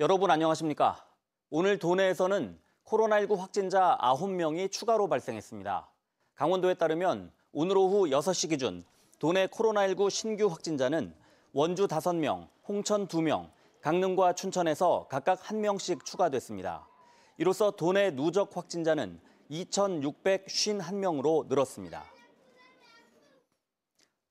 여러분 안녕하십니까? 오늘 도내에서는 코로나19 확진자 9명이 추가로 발생했습니다. 강원도에 따르면 오늘 오후 6시 기준 도내 코로나19 신규 확진자는 원주 5명, 홍천 2명, 강릉과 춘천에서 각각 1명씩 추가됐습니다. 이로써 도내 누적 확진자는 2,651명으로 늘었습니다.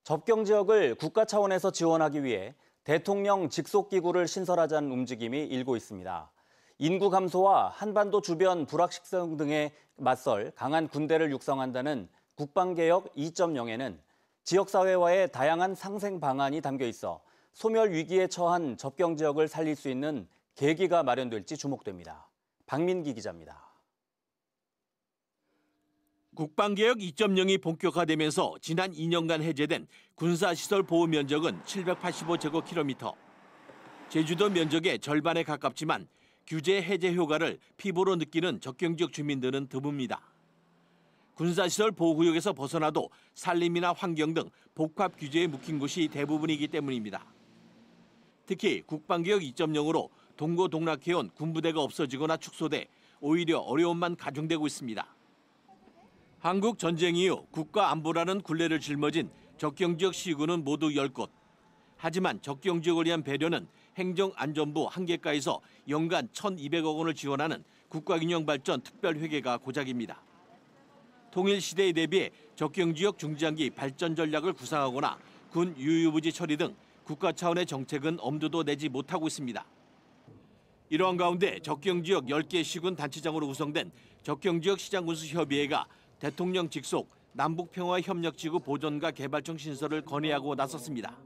접경 지역을 국가 차원에서 지원하기 위해 대통령 직속기구를 신설하자는 움직임이 일고 있습니다. 인구 감소와 한반도 주변 불확실성 등에 맞설 강한 군대를 육성한다는 국방개혁 2.0에는 지역사회와의 다양한 상생 방안이 담겨 있어 소멸 위기에 처한 접경 지역을 살릴 수 있는 계기가 마련될지 주목됩니다. 박민기 기자입니다. 국방개혁 2.0이 본격화되면서 지난 2년간 해제된 군사시설 보호 면적은 785제곱킬로미터. 제주도 면적의 절반에 가깝지만 규제 해제 효과를 피부로 느끼는 접경지역 주민들은 드뭅니다. 군사시설 보호구역에서 벗어나도 산림이나 환경 등 복합 규제에 묵힌 곳이 대부분이기 때문입니다. 특히 국방개혁 2.0으로 동고동락해온 군부대가 없어지거나 축소돼 오히려 어려움만 가중되고 있습니다. 한국 전쟁 이후 국가 안보라는 굴레를 짊어진 접경지역 시구는 모두 10곳. 하지만 접경지역을 위한 배려는 행정안전부 한계가에서 연간 1,200억 원을 지원하는 국가균형발전 특별회계가 고작입니다. 통일시대에 대비해 접경지역 중장기 발전 전략을 구상하거나 군 유유부지 처리 등 국가 차원의 정책은 엄두도 내지 못하고 있습니다. 이러한 가운데 접경지역 10개 시군 단체장으로 구성된 접경지역 시장군수협의회가 대통령 직속 남북평화협력지구 보존과 개발청 신설을 건의하고 나섰습니다.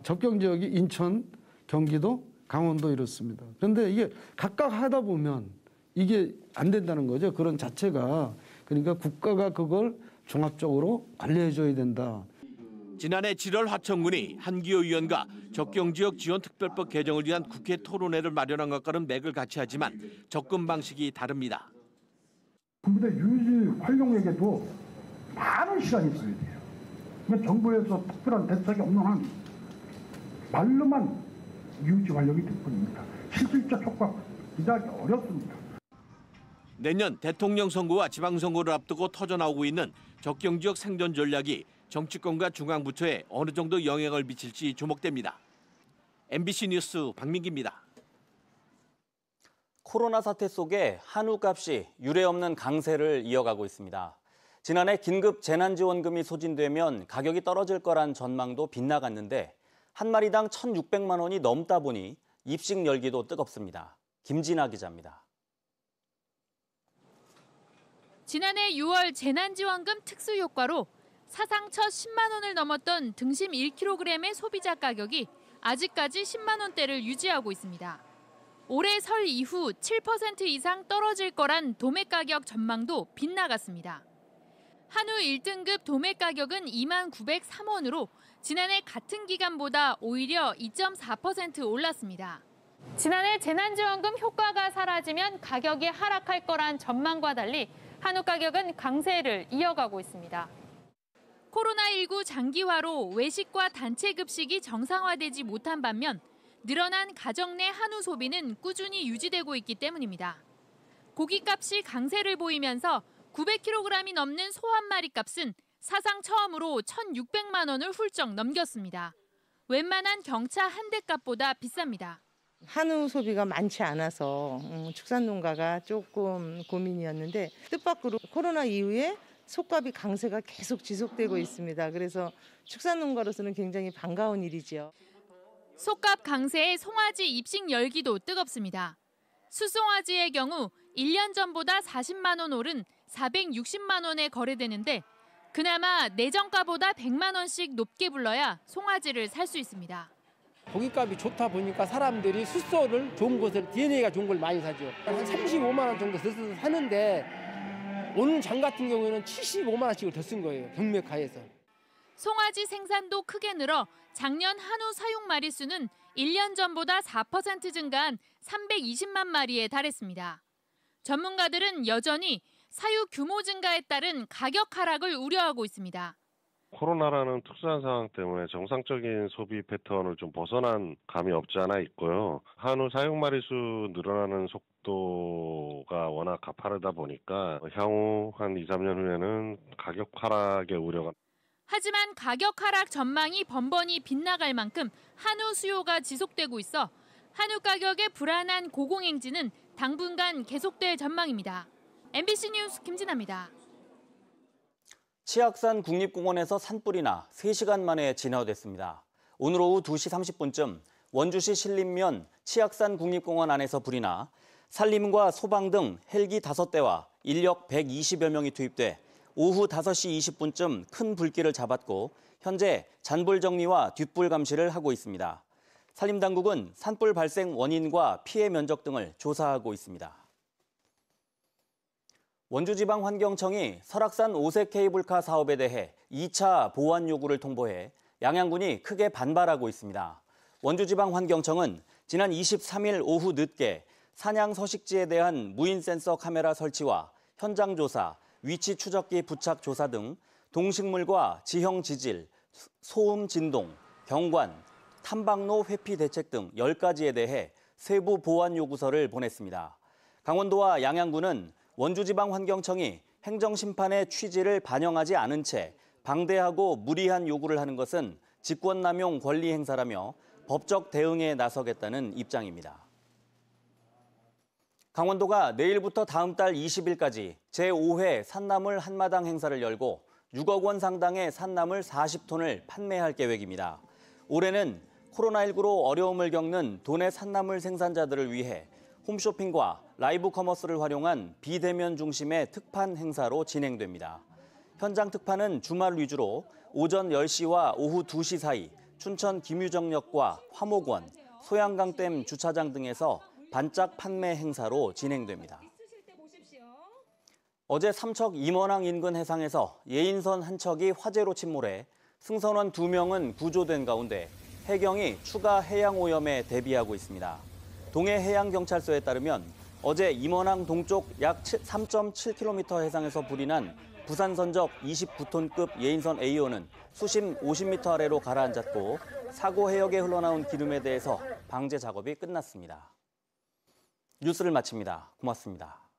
접경지역이 인천, 경기도, 강원도 이렇습니다. 그런데 이게 각각 하다 보면 이게 안 된다는 거죠. 그런 자체가. 그러니까 국가가 그걸 종합적으로 관리해줘야 된다. 지난해 7월 하청군이 한기호 의원과 접경지역 지원특별법 개정을 위한 국회 토론회를 마련한 것과는 맥을 같이 하지만 접근 방식이 다릅니다. 군부대 유지 활용에게도 많은 시간이 있어야 돼요. 그러니까 정부에서 특별한 대책이 없는 한 말로만 유지 활용이 될 뿐입니다. 실질적 효과 기대하기 어렵습니다. 내년 대통령 선거와 지방선거를 앞두고 터져나오고 있는 접경지역 생존 전략이 정치권과 중앙부처에 어느 정도 영향을 미칠지 주목됩니다. MBC 뉴스 박민기입니다. 코로나 사태 속에 한우값이 유례없는 강세를 이어가고 있습니다. 지난해 긴급 재난지원금이 소진되면 가격이 떨어질 거란 전망도 빗나갔는데 한 마리당 1,600만 원이 넘다 보니 입식 열기도 뜨겁습니다. 김진아 기자입니다. 지난해 6월 재난지원금 특수효과로 사상 첫 10만 원을 넘었던 등심 1kg의 소비자 가격이 아직까지 10만 원대를 유지하고 있습니다. 올해 설 이후 7% 이상 떨어질 거란 도매 가격 전망도 빗나갔습니다. 한우 1등급 도매 가격은 2903원으로 지난해 같은 기간보다 오히려 2.4% 올랐습니다. 지난해 재난지원금 효과가 사라지면 가격이 하락할 거란 전망과 달리 한우 가격은 강세를 이어가고 있습니다. 코로나19 장기화로 외식과 단체 급식이 정상화되지 못한 반면 늘어난 가정 내 한우 소비는 꾸준히 유지되고 있기 때문입니다. 고기값이 강세를 보이면서 900kg이 넘는 소 한 마리 값은 사상 처음으로 1,600만 원을 훌쩍 넘겼습니다. 웬만한 경차 한 대 값보다 비쌉니다. 한우 소비가 많지 않아서 축산농가가 조금 고민이었는데 뜻밖으로 코로나 이후에 소값이 강세가 계속 지속되고 있습니다. 그래서 축산농가로서는 굉장히 반가운 일이죠. 소값 강세에 송아지 입식 열기도 뜨겁습니다. 수송아지의 경우 1년 전보다 40만 원 오른 460만 원에 거래되는데 그나마 내정가보다 100만 원씩 높게 불러야 송아지를 살 수 있습니다. 고깃값이 좋다 보니까 사람들이 숫소를 좋은 곳을 DNA가 좋은 걸 많이 사죠. 한 35만 원 정도 더 사는데 오늘 장 같은 경우에는 75만 원씩을 더 쓴 거예요. 경매가에서. 송아지 생산도 크게 늘어 작년 한우 사육 마리수는 1년 전보다 4% 증가한 320만 마리에 달했습니다. 전문가들은 여전히 사육 규모 증가에 따른 가격 하락을 우려하고 있습니다. 코로나라는 특수한 상황 때문에 정상적인 소비 패턴을 좀 벗어난 감이 없지 않아 있고요. 한우 사육 마리수 늘어나는 속도가 워낙 가파르다 보니까 향후 한 2, 3년 후에는 가격 하락의 우려가. 하지만 가격 하락 전망이 번번이 빗나갈 만큼 한우 수요가 지속되고 있어 한우 가격의 불안한 고공행진은 당분간 계속될 전망입니다. MBC 뉴스 김진아입니다. 치악산 국립공원에서 산불이 나 3시간 만에 진화됐습니다. 오늘 오후 2시 30분쯤 원주시 신림면 치악산 국립공원 안에서 불이 나 산림과 소방 등 헬기 5대와 인력 120여 명이 투입돼 오후 5시 20분쯤 큰 불길을 잡았고 현재 잔불 정리와 뒷불 감시를 하고 있습니다. 산림당국은 산불 발생 원인과 피해 면적 등을 조사하고 있습니다. 원주지방환경청이 설악산 오색 케이블카 사업에 대해 2차 보완 요구를 통보해 양양군이 크게 반발하고 있습니다. 원주지방환경청은 지난 23일 오후 늦게 산양 서식지에 대한 무인 센서 카메라 설치와 현장 조사, 위치 추적기 부착 조사 등 동식물과 지형 지질, 소음 진동, 경관, 탐방로 회피 대책 등 10가지에 대해 세부 보완 요구서를 보냈습니다. 강원도와 양양군은 원주지방환경청이 행정심판의 취지를 반영하지 않은 채 방대하고 무리한 요구를 하는 것은 직권남용 권리 행사라며 법적 대응에 나서겠다는 입장입니다. 강원도가 내일부터 다음 달 20일까지 제5회 산나물 한마당 행사를 열고 6억 원 상당의 산나물 40톤을 판매할 계획입니다. 올해는 코로나19로 어려움을 겪는 도내 산나물 생산자들을 위해 홈쇼핑과 라이브 커머스를 활용한 비대면 중심의 특판 행사로 진행됩니다. 현장 특판은 주말 위주로 오전 10시와 오후 2시 사이 춘천 김유정역과 화목원, 소양강댐 주차장 등에서 반짝 판매 행사로 진행됩니다. 어제 삼척 임원항 인근 해상에서 예인선 한 척이 화재로 침몰해 승선원 2명은 구조된 가운데 해경이 추가 해양 오염에 대비하고 있습니다. 동해해양경찰서에 따르면 어제 임원항 동쪽 약 3.7km 해상에서 불이 난 부산 선적 29톤급 예인선 A호는 수심 50m 아래로 가라앉았고 사고 해역에 흘러나온 기름에 대해서 방제 작업이 끝났습니다. 뉴스를 마칩니다. 고맙습니다.